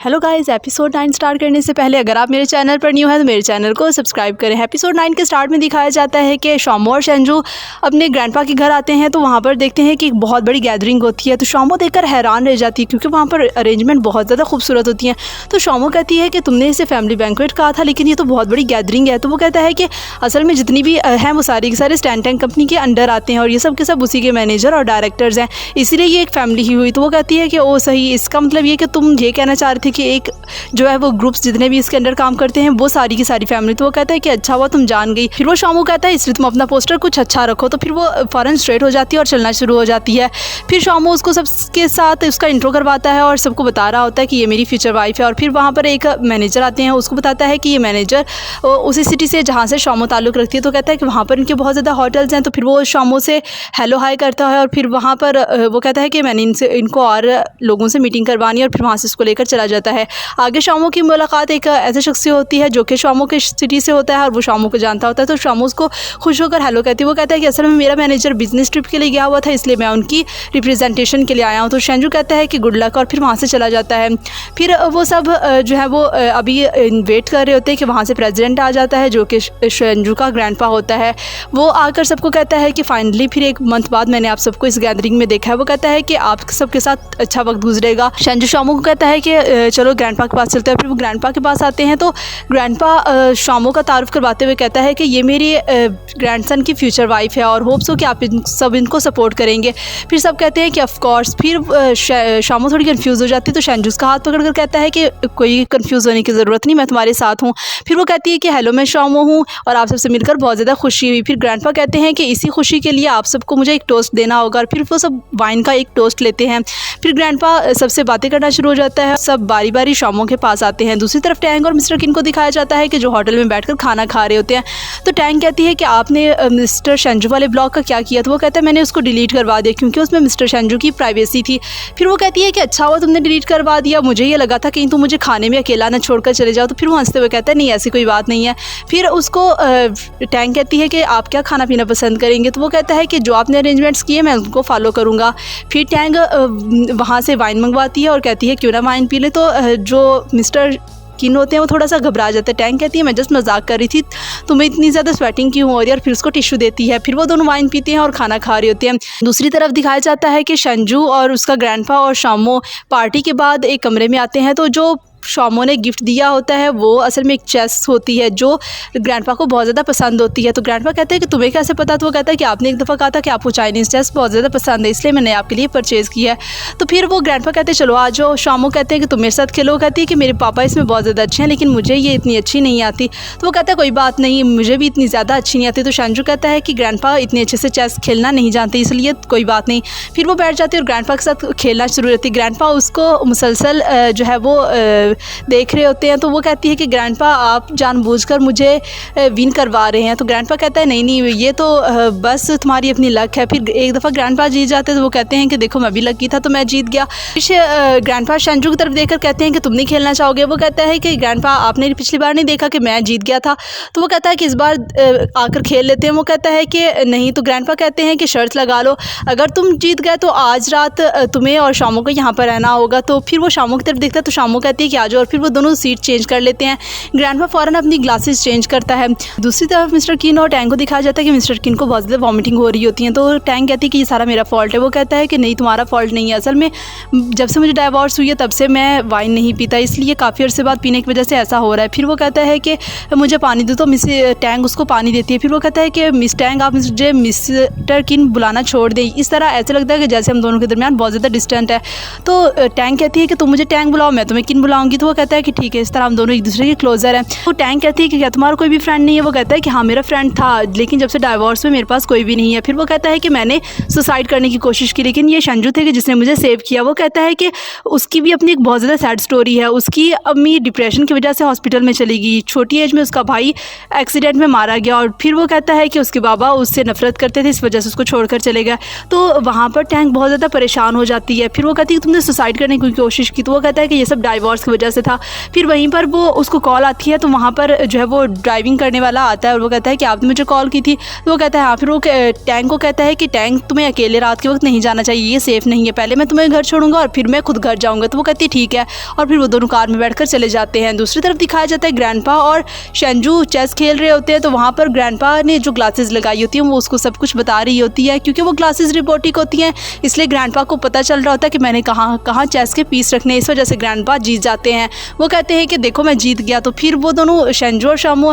Hello guys, episode 9 start करने से पहले अगर आप मेरे चैनल पर न्यू हैं तो मेरे चैनल को सब्सक्राइब करें। एपिसोड 9 के स्टार्ट में दिखाया जाता है कि शॉमो और शेंजू अपने ग्रैंडपा के घर आते हैं तो वहाँ पर देखते हैं कि एक बहुत बड़ी गैदरिंग होती है। तो शॉमो देखकर हैरान रह जाती है क्योंकि वहाँ पर अरेंजमेंट बहुत ज़्यादा खूबसूरत होती हैं। तो शॉमो कहती है कि तुमने इसे फैमिली बैंक्वेट कहा था लेकिन ये तो बहुत बड़ी गैदरिंग है। तो वो कहता है कि असल में जितनी भी हैं वो सारी के सारे स्टैंड टैंक कंपनी के अंडर आते हैं और ये सब के सब उसी के मैनेजर और डायरेक्टर्स हैं, इसीलिए ये एक फैमिली ही हुई। तो वो कहती है कि ओ सही, इसका मतलब ये कि तुम ये कहना चाह रहे थे कि एक जो है वो ग्रुप्स जितने भी इसके अंदर काम करते हैं वो सारी की सारी फैमिली। तो वो कहता है कि अच्छा हुआ तुम जान गई। फिर वो शॉमो कहता है इसलिए तुम अपना पोस्टर कुछ अच्छा रखो। तो फिर वो फ़ौरन स्ट्रेट हो जाती है और चलना शुरू हो जाती है। फिर शॉमो उसको सबके साथ उसका इंट्रो करवाता है और सबको बता रहा होता है कि ये मेरी फ्यूचर वाइफ है। और फिर वहाँ पर एक मैनेजर आते हैं, उसको बताता है कि ये मैनेजर उसी सिटी से जहाँ से शॉमो ताल्लुक़ रखती है। तो कहता है कि वहाँ पर इनके बहुत ज़्यादा होटल्स हैं। तो फिर वो शॉमो से हेलो हाय करता है और फिर वहाँ पर वो कहता है कि मैंने इनको और लोगों से मीटिंग करवानी है और फिर वहाँ से इसको लेकर चला जाता है। आगे शॉमो की मुलाकात एक ऐसे शख्स से होती है जो कि शॉमो के सिटी से होता है और वो शॉमो को जानता होता है। तो शॉमो उसको खुश होकर हेलो कहती है। वो कहता है कि असल में मेरा मैनेजर बिजनेस ट्रिप के लिए गया हुआ था इसलिए मैं उनकी रिप्रेजेंटेशन के लिए आया हूँ। तो शेंजू कहता है कि गुड लक और फिर वहाँ से चला जाता है। फिर वो सब जो है वो अभी वेट कर रहे होते हैं कि वहाँ से प्रेसिडेंट आ जाता है जो कि शेंजू का ग्रैंडपा होता है। वो आकर सबको कहता है कि फाइनली फिर एक मंथ बाद मैंने आप सबको इस गैदरिंग में देखा है। वो कहता है कि आप सबके साथ अच्छा वक्त गुजरेगा। शेंजू शॉमो को कहता है कि चलो ग्रैंडपा के पास चलते हैं। फिर वो ग्रैंडपा के पास आते हैं तो ग्रैंडपा शॉमो का तारुफ करवाते हुए कहता है कि ये मेरी ग्रैंडसन की फ्यूचर वाइफ है और होप्स हो कि आप सब इनको सपोर्ट करेंगे। फिर सब कहते हैं कि ऑफ कोर्स। फिर शॉमो थोड़ी कंफ्यूज हो जाती है तो शेंजू उसका हाथ पकड़कर कहता है कि कोई कंफ्यूज होने की ज़रूरत नहीं, मैं तुम्हारे साथ हूँ। फिर वो कहती है कि हेलो मैं शॉमो हूँ और आप सबसे मिलकर बहुत ज़्यादा खुशी हुई। फिर ग्रैंडपा कहते हैं कि इसी खुशी के लिए आप सबको मुझे एक टोस्ट देना होगा और फिर वो सब वाइन का एक टोस्ट लेते हैं। फिर ग्रैंडपा सबसे बातें करना शुरू हो जाता है। सब बारी बारी शॉमो के पास आते हैं। दूसरी तरफ टैंग और मिस्टर किन को दिखाया जाता है कि जो होटल में बैठकर खाना खा रहे होते हैं। तो टैंग कहती है कि आपने मिस्टर शेंजू वाले ब्लॉग का क्या किया। तो वो कहता है मैंने उसको डिलीट करवा दिया क्योंकि उसमें मिस्टर शेंजू की प्राइवेसी थी। फिर वो कहती है कि अच्छा हुआ तुमने डिलीट करवा दिया, मुझे ये लगा था कहीं तुम मुझे खाने में अकेला ना छोड़कर चले जाओ। तो फिर वो हंसते हुए कहता है नहीं ऐसी कोई बात नहीं है। फिर उसको टैंग कहती है कि आप क्या खाना पीना पसंद करेंगे। तो वो कहता है कि जो आपने अरेंजमेंट्स किए मैं उनको फॉलो करूँगा। फिर टैंग वहाँ से वाइन मंगवाती है और कहती है क्यों ना वाइन पी ले। तो जो मिस्टर किन होते हैं वो थोड़ा सा घबरा जाते हैं। टैंग कहती है मैं जस्ट मजाक कर रही थी, तुम्हें इतनी ज़्यादा स्वेटिंग क्यों हो रही है। और फिर उसको टिश्यू देती है। फिर वो दोनों वाइन पीते हैं और खाना खा रहे होते हैं। दूसरी तरफ दिखाया जाता है कि शेंजू और उसका ग्रैंडपा और शॉमो पार्टी के बाद एक कमरे में आते हैं। तो जो शॉमो ने गिफ्ट दिया होता है वो असल में एक चेस होती है जो ग्रैंडपा को बहुत ज़्यादा पसंद होती है। तो ग्रैंडपा कहते हैं कि तुम्हें कैसे पता। तो वो कहता है कि आपने एक दफ़ा कहा था कि आपको चाइनीज़ चेस बहुत ज़्यादा पसंद है इसलिए मैंने आपके लिए परचेज़ किया है। तो फिर वो ग्रैंडपा कहते हैं चलो आ जाओ। शॉमो कहते हैं कि तुम मेरे साथ खेलो। कहती है कि मेरे पापा इसमें बहुत ज़्यादा अच्छे हैं लेकिन मुझे ये इतनी अच्छी नहीं आती। तो वो कहता है कोई बात नहीं, मुझे भी इतनी ज़्यादा अच्छी नहीं आती। तो शेंजू कहता है कि ग्रैंडपा इतने अच्छे से चेस खेलना नहीं जानते इसलिए कोई बात नहीं। फिर वो बैठ जाती है और ग्रैंडपा के साथ खेलना शुरू रहती है। ग्रैंडपा उसको मुसलसल जो है वो देख रहे होते हैं। तो वो कहती है कि ग्रैंडपा आप जानबूझकर मुझे विन करवा रहे हैं। तो ग्रैंडपा कहता है नहीं नहीं ये तो बस तुम्हारी अपनी लक है। फिर एक दफ़ा ग्रैंडपा जीत जाते हैं तो वो कहते हैं कि देखो मैं भी लकी था तो मैं जीत गया। फिर ग्रैंडपा शेंजू की तरफ देखकर कहते हैं कि तुम नहीं खेलना चाहोगे। वो कहता है कि ग्रैंडपा आपने पिछली बार नहीं देखा कि मैं जीत गया था। तो वो कहता है कि इस बार आकर खेल लेते हैं। वो कहता है कि नहीं। तो ग्रैंडपा कहते हैं कि शर्त लगा लो, अगर तुम जीत गए तो आज रात तुम्हें और शॉमो को यहाँ पर रहना होगा। तो फिर वो शॉमो की तरफ देखता है तो शॉमो कहती है कि आ जाओ और फिर वो दोनों सीट चेंज कर लेते हैं। ग्रैंडपा फ़ौरन अपनी ग्लासेस चेंज करता है। दूसरी तरफ मिस्टर किन और टैंग को दिखाया जाता है कि मिस्टर किन को बहुत ज़्यादा वॉमिटिंग हो रही होती है। तो टैंग कहती है कि ये सारा मेरा फॉल्ट है। वो कहता है कि नहीं तुम्हारा फॉल्ट नहीं है, असल में जब से मुझे डाइवोर्स हुई है तब से मैं वाइन नहीं पीता इसलिए काफ़ी अर्से बाद पीने की वजह से ऐसा हो रहा है। फिर वो कहता है कि मुझे पानी दो। तो मिस टैंग उसको पानी देती है। फिर वो कहता है कि मिस टैंग आप मुझे मिस्टर किन बुलाना छोड़ दें। इस तरह ऐसा लगता है कि जैसे हम दोनों के दरमियान बहुत ज़्यादा डिस्टेंट है। तो टैंग कहती है कि तुम मुझे टैंग बुलाओ, मैं तुम्हें किन बुलाऊंगी। तो वो कहता है कि ठीक है, इस तरह हम दोनों एक दूसरे के क्लोजर हैं। तो टैंग कहती है कि क्या तुम्हारा कोई भी फ्रेंड नहीं है। वो कहता है कि हाँ मेरा फ्रेंड था लेकिन जब से डाइवोर्स में मेरे पास कोई भी नहीं है। फिर वो कहता है कि मैंने सुसाइड करने की कोशिश की लेकिन ये शेंजू थे कि जिसने मुझे सेव किया। वो कहता है कि उसकी भी अपनी एक बहुत ज़्यादा सैड स्टोरी है। उसकी अम्मी डिप्रेशन की वजह से हॉस्पिटल में चली गई, छोटी एज में उसका भाई एक्सीडेंट में मारा गया और फिर वो कहता है कि उसके बाबा उससे नफरत करते थे इस वजह से उसको छोड़कर चले गए। तो वहाँ पर टैंग बहुत ज़्यादा परेशान हो जाती है। फिर वो कहती है कि तुमने सुसाइड करने की कोशिश की। तो वो कहता है कि ये सब डाइवोर्स की वजह से था। फिर वहीं पर वो उसको कॉल आती है तो वहाँ पर जो है वो ड्राइविंग करने वाला आता है और वो कहता है कि आपने मुझे कॉल की थी। तो वो कहता है हाँ। फिर वो टैंक को कहता है कि टैंक तुम्हें अकेले रात के वक्त नहीं जाना चाहिए, ये सेफ़ नहीं है, पहले मैं तुम्हें घर छोड़ूंगा और फिर मैं खुद घर जाऊँगा। तो वो कहती है ठीक है, और फिर वो दोनों कार में बैठकर चले जाते हैं। दूसरी तरफ दिखाया जाता है ग्रैंडपा और शेंजू चेस खेल रहे होते हैं। तो वहाँ पर ग्रैंडपा ने जो ग्लासेस लगाई होती हैं वो उसको सब कुछ बता रही होती है, क्योंकि वो ग्लासेस रिपोर्टिक होती हैं, इसलिए ग्रैंडपा को पता चल रहा होता है कि मैंने कहाँ चेस के पीस रखने। इस वजह से ग्रैंडपा जीत जाते हैं। वो कहते हैं कि देखो मैं जीत गया। तो फिर वो दोनों शेंजू और शामू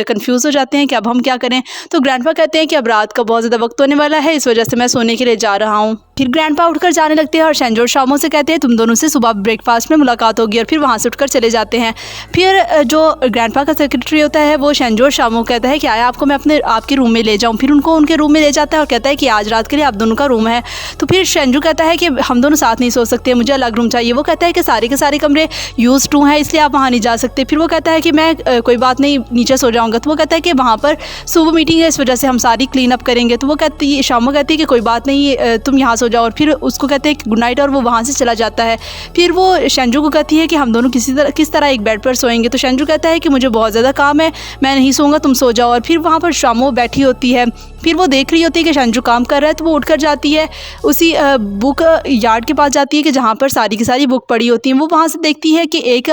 कंफ्यूज हो जाते हैं कि अब हम क्या करें। तो ग्रैंडपा कहते हैं कि अब रात का बहुत ज़्यादा वक्त होने वाला है, इस वजह से मैं सोने के लिए जा रहा हूँ। फिर ग्रैंडपा उठकर जाने लगते हैं और शेंजू और शामू से कहते हैं तुम दोनों से सुबह ब्रेकफास्ट में मुलाकात होगी, और फिर वहाँ से उठकर चले जाते हैं। फिर जो ग्रैंडपा का सेक्रेटरी होता है वो शेंजू और शामू कहता है कि आया आपको मैं आपके रूम में ले जाऊँ। फिर उनको उनके रूम में ले जाता है और कहता है कि आज रात के लिए आप दोनों का रूम है। तो फिर शेंजू कहता है कि हम दोनों साथ नहीं सो सकते, मुझे अलग रूम चाहिए। वो कहता है कि सारे के सारे कमरे यूज टू हैं, इसलिए आप वहाँ नहीं जा सकते। फिर वो कहता है कि मैं कोई बात नहीं नीचे सो जाऊँगा। तो वो कहता है कि वहाँ पर सुबह मीटिंग है, इस वजह से हम सारी क्लीन अप करेंगे। तो वो शामू कहती है कि कोई बात नहीं, तुम यहाँ सो जाओ, और फिर उसको कहते हैं कि गुड नाइट, और वो वहाँ से चला जाता है। फिर वो शेंजू को कहती है कि हम दोनों किस तरह एक बेड पर सोएंगे। तो शेंजू कहता है कि मुझे बहुत ज़्यादा काम है, मैं नहीं सोऊंगा, तुम सो जाओ। और फिर वहाँ पर शामू बैठी होती है। फिर वो देख रही होती है कि शेंजू काम कर रहा है, तो वो उठकर जाती है उसी बुक यार्ड के पास जाती है कि जहाँ पर सारी की सारी बुक पड़ी होती हैं। वो वहाँ से देखती है कि एक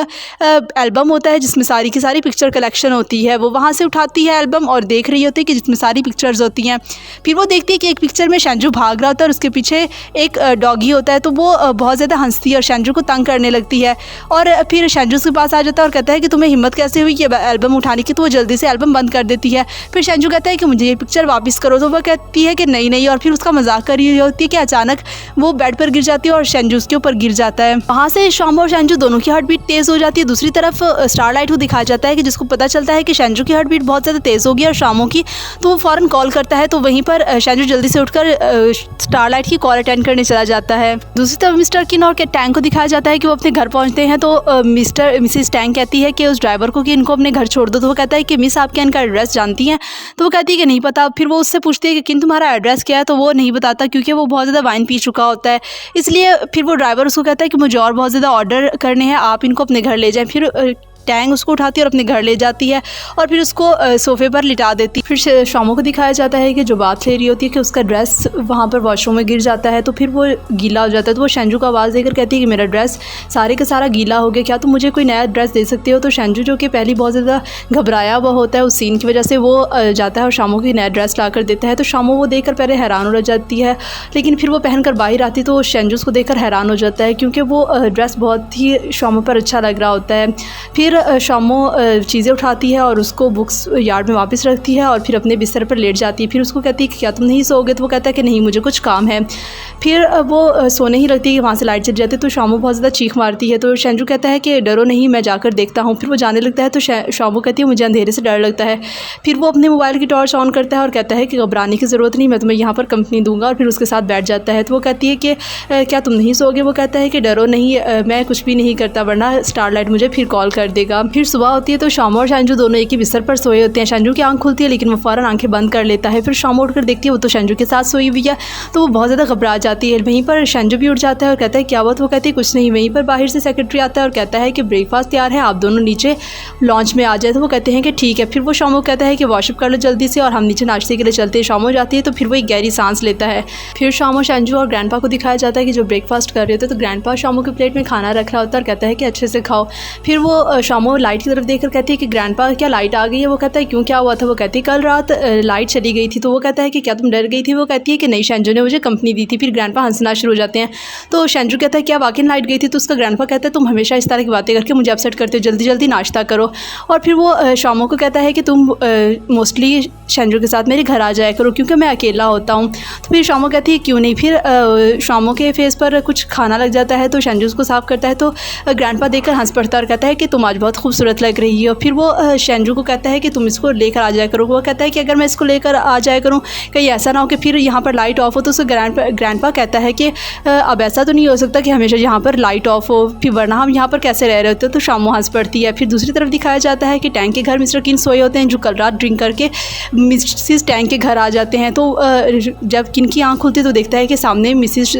एल्बम होता है जिसमें सारी की सारी पिक्चर कलेक्शन होती है। वो वहाँ से उठाती है एल्बम और देख रही होती है कि जिसमें सारी पिक्चर्स होती हैं। फिर वो देखती है कि एक पिक्चर में शेंजू भाग रहा होता है और उसके पीछे एक डॉगी होता है। तो वो बहुत ज़्यादा हंसती है और शेंजू को तंग करने लगती है, और फिर शेंजू उसके पास आ जाता है और कहता है कि तुम्हें हिम्मत कैसे हुई ये एल्बम उठाने की। तो वो जल्दी से एल्बम बंद कर देती है। फिर शेंजू कहता है कि मुझे ये पिक्चर वापस करो। तो वो कहती है कि नहीं, और फिर उसका मजाक कर रही होती है कि अचानक वो बेड पर गिर जाती है और शेंजू उसके ऊपर गिर जाता है। वहाँ से शामू और शेंजू दोनों की हार्ट बीट तेज़ हो जाती है। दूसरी तरफ स्टारलाइट को दिखाया जाता है कि जिसको पता चलता है कि शेंजू की हार्ट बीट बहुत ज़्यादा तेज़ होगी और शामू की, तो वो फ़ौरन कॉल करता है। तो वहीं पर शेंजू जल्दी से उठकर स्टारलाइट की कॉल अटेंड करने चला जाता है। दूसरी तरफ मिस्टर किन और टैंक को दिखाया जाता है कि वो अपने घर पहुँचते हैं। तो मिसिस टैंक कहती है कि उस ड्राइवर को कि इनको अपने घर छोड़ दो। तो वो कहता है कि मिस आप क्या इनका एड्रेस जानती हैं। तो वो कहती है कि नहीं पता। फिर वो उससे पूछती है कि किन तुम्हारा एड्रेस क्या है। तो वो नहीं बताता क्योंकि वो बहुत ज़्यादा वाइन पी चुका होता है, इसलिए फिर वो ड्राइवर उसको कहता है कि मुझे और बहुत ज़्यादा ऑर्डर करने हैं, आप इनको अपने घर ले जाएं। फिर टैंक उसको उठाती है और अपने घर ले जाती है और फिर उसको सोफे पर लिटा देती है। फिर शामू को दिखाया जाता है कि जो बात ले रही होती है कि उसका ड्रेस वहाँ पर वॉशरूम में गिर जाता है। तो फिर वो गीला हो जाता है। तो वो शेंजू को आवाज़ देकर कहती है कि मेरा ड्रेस सारे का सारा गीला हो गया, क्या तुम मुझे कोई नया ड्रेस दे सकते हो। तो शेंजू जो कि पहले बहुत ज़्यादा घबराया हुआ होता है उस सीन की वजह से, वो जाता है और शामू की नया ड्रेस ला कर देता है। तो शामू वो देखकर पहले हैरान हो जाती है, लेकिन फिर वो पहनकर बाहर आती तो शेंजू उसको देखकर हैरान हो जाता है क्योंकि वो ड्रेस बहुत ही शामू पर अच्छा लग रहा होता है। फिर शामू चीज़ें उठाती है और उसको बुक्स यार्ड में वापस रखती है और फिर अपने बिस्तर पर लेट जाती है। फिर उसको कहती है कि क्या तुम नहीं सोओगे। तो वो कहता है कि नहीं, मुझे कुछ काम है। फिर वो सोने ही लगती है कि वहाँ से लाइट चली जाती है। तो शामू बहुत ज़्यादा चीख मारती है। तो शेंजू कहता है कि डरो नहीं, मैं जाकर देखता हूँ। फिर वो जाने लगता है। तो शामू कहती है मुझे अंधेरे से डर लगता है। फिर वो अपने मोबाइल की टॉर्च ऑन करता है और कहता है कि घबराने की ज़रूरत नहीं, मैं तुम्हें यहाँ पर कंपनी दूंगा, और फिर उसके साथ बैठ जाता है। तो वो कहती है कि क्या तुम नहीं सोओगे। वो कहता है कि डरो नहीं, मैं कुछ भी नहीं करता, वरना स्टारलाइट मुझे फिर कॉल कर देगा। फिर सुबह होती है तो शामू और शेंजू दोनों एक ही बिस्तर पर सोए होते हैं। शेंजू की आंख खुलती है लेकिन वो फ़ौरन आंखें बंद कर लेता है। फिर शामू उठकर देखती है वो तो शेंजू के साथ सोई हुई है। तो वो बहुत ज़्यादा घबरा जाती है। वहीं पर शेंजू भी उठ जाता है और कहता है क्या हुआ। तो वो कहती है कुछ नहीं। वहीं पर बाहर से सेक्रेटरी आता है और कहता है कि ब्रेकफास्ट तैयार है, आप दोनों नीचे लॉन्च में आ जाए। तो वो कहते हैं कि ठीक है। फिर वो शामू कहता है कि वॉशअप कर लो जल्दी से और हम नीचे नाश्ते के लिए चलते हैं। शामू जाती है तो फिर वो एक गहरी सांस लेता है। फिर शामू, शेंजू और ग्रैंडपा को दिखाया जाता है कि जो ब्रेकफास्ट कर रहे होते हैं। तो ग्रैंडपा शामू की प्लेट में खाना रख रहा होता है और कहता है कि अच्छे से खाओ। फिर वो शामू लाइट की तरफ देखकर कहती है कि ग्रैंडपा क्या लाइट आ गई है। वो कहता है क्यों, क्या हुआ था। वो कहती है कल रात लाइट चली गई थी। तो वो कहता है कि क्या तुम डर गई थी। वो कहती है कि नहीं, शेंजू ने मुझे कंपनी दी थी। फिर ग्रैंडपा हंसना शुरू हो जाते हैं। तो शेंजू कहता है क्या वाकई लाइट गई थी। तो उसका ग्रैंडपा कहता है तुम हमेशा इस तरह की बातें करके मुझे अपसेट करते हो, जल्दी जल्दी नाश्ता करो। और फिर वो शामू को कहता है कि तुम मोस्टली शेंजू के साथ मेरे घर आ जाया करो क्योंकि मैं अकेला होता हूँ। तो फिर शामू कहती है क्यों नहीं। फिर शामू के फेस पर कुछ खाना लग जाता है तो शेंजू उसको साफ करता है। तो ग्रैंडपा देखकर हंस पड़ता है और कहता है कि तुम आज बहुत खूबसूरत लग रही हो। फिर वो शेंजू को कहता है कि तुम इसको लेकर आ जाया करो। वो कहता है कि अगर मैं इसको लेकर आ जाया करूँ कहीं ऐसा ना हो कि फिर यहाँ पर लाइट ऑफ हो। तो उसको ग्रैंडपा कहता है कि अब ऐसा तो नहीं हो सकता कि हमेशा यहाँ पर लाइट ऑफ हो, फिर वरना हम यहाँ पर कैसे रह रहे होते। तो शामू हंस पड़ती है। फिर दूसरी तरफ दिखाया जाता है कि टैंक के घर मिस्टर किन सोए होते हैं जो कल रात ड्रिंक करके मिसिस टैंक के घर आ जाते हैं। तो जब किन की आँख खुलती है तो देखता है कि सामने मिसिस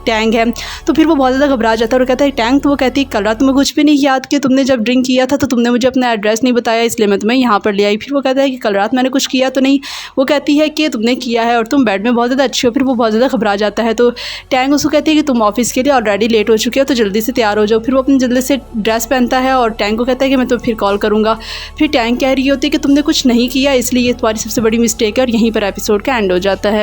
टैंग है। तो फिर वो बहुत ज़्यादा घबरा जाता है और कहता है टैंग, तो वो कहती है कल रात तुम्हें कुछ भी नहीं याद कि तुमने जब ड्रिंक किया था तो तुमने मुझे अपना एड्रेस नहीं बताया, इसलिए मैं तुम्हें यहाँ पर ले आई। फिर वो कहता है कि कल रात मैंने कुछ किया तो नहीं। वो कहती है कि तुमने किया है और तुम बेड में बहुत ज़्यादा अच्छी हो। फिर वो बहुत ज़्यादा घबरा जाता है। तो टैंग उसको कहती है कि तुम ऑफिस के लिए ऑलरेडी लेट हो चुके हो, तो जल्दी से तैयार हो जाओ। फिर वो अपनी जल्दी से ड्रेस पहनता है और टैंग को कहता है कि मैं तो फिर कॉल करूँगा। फिर टैंग कह रही होती है कि तुमने कुछ नहीं किया, इसलिए ये तुम्हारी सबसे बड़ी मिस्टेक है, और यहीं पर एपिसोड का एंड हो जाता है।